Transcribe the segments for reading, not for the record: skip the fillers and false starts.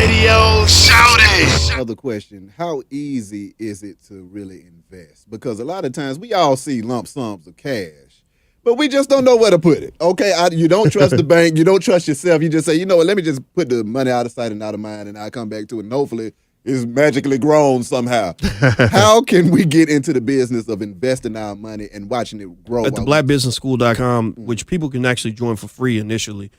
Radio Shouty. Another question: how easy is it to really invest? Because a lot of times we all see lump sums of cash, but we just don't know where to put it. Okay, you don't trust the bank, you don't trust yourself. You just say, you know what? Let me just put the money out of sight and out of mind, and I'll come back to it, and hopefully it's magically grown somehow. How can we get into the business of investing our money and watching it grow? At the blackbusinessschool.com, which people can actually join for free initially,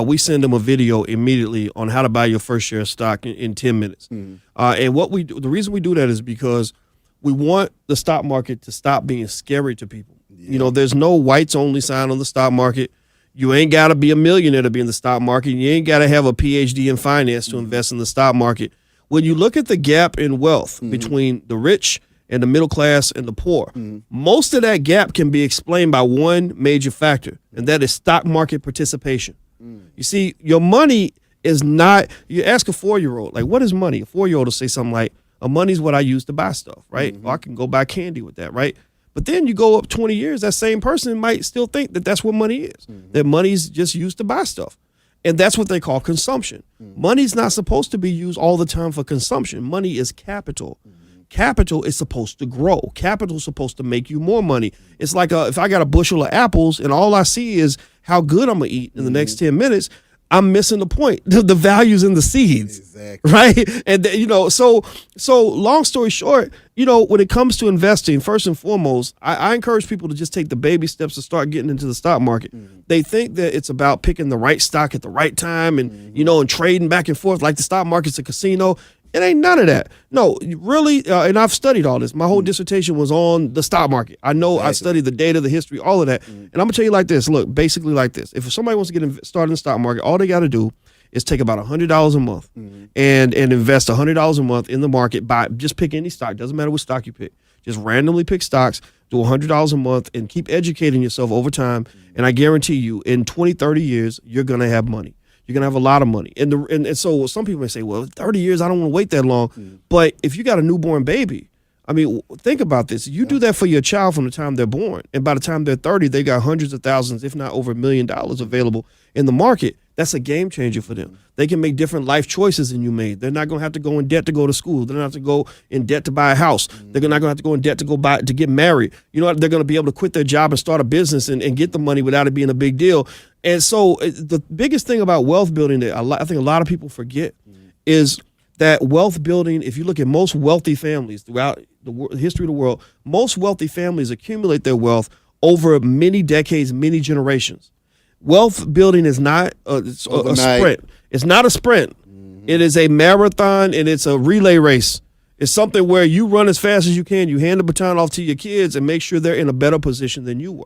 we send them a video immediately on how to buy your first share of stock in 10 minutes. And what we do, the reason we do that is because we want the stock market to stop being scary to people. Yeah. You know, there's no whites only sign on the stock market. You ain't got to be a millionaire to be in the stock market. You ain't got to have a PhD in finance to invest in the stock market. When you look at the gap in wealth between the rich and the middle class and the poor, most of that gap can be explained by one major factor, and that is stock market participation. You see, your money is not, you ask a 4-year-old, like, what is money? A 4-year-old will say something like, money's what I use to buy stuff, right? Or I can go buy candy with that, right? But then you go up 20 years, that same person might still think that that's what money is, that money's just used to buy stuff. And that's what they call consumption. Money's not supposed to be used all the time for consumption. Money is capital. Capital is supposed to grow. Capital is supposed to make you more money. It's like if I got a bushel of apples and all I see is how good I'm going to eat in the next 10 minutes, I'm missing the point. The value's in the seeds, exactly. Right? And, so long story short, when it comes to investing, first and foremost, I encourage people to just take the baby steps to start getting into the stock market. They think that it's about picking the right stock at the right time and, and trading back and forth like the stock market's a casino. It ain't none of that. No, really, and I've studied all this. My whole dissertation was on the stock market. I know I studied the data, the history, all of that. And I'm going to tell you like this. Look, basically like this. If somebody wants to get started in the stock market, all they got to do is take about $100 a month and invest $100 a month in the market. Just pick any stock. Doesn't matter what stock you pick. Just randomly pick stocks, do $100 a month, and keep educating yourself over time. And I guarantee you, in 20, 30 years, you're going to have money. You're going to have a lot of money. And so some people may say, well, 30 years, I don't want to wait that long. But if you got a newborn baby, I mean, think about this. You do that for your child from the time they're born. And by the time they're 30, they got hundreds of thousands, if not over $1 million available in the market. That's a game changer for them. They can make different life choices than you made. They're not going to have to go in debt to go to school. They're not have to go in debt to buy a house. They're not going to have to go in debt to get married. You know what? They're going to be able to quit their job and start a business and get the money without it being a big deal. And so the biggest thing about wealth building that I think a lot of people forget is that wealth building, if you look at most wealthy families throughout the history of the world, most wealthy families accumulate their wealth over many decades, many generations. Wealth building is not a sprint. It's not a sprint. It is a marathon, and it's a relay race. It's something where you run as fast as you can. You hand the baton off to your kids and make sure they're in a better position than you were.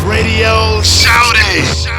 Radio Shouty.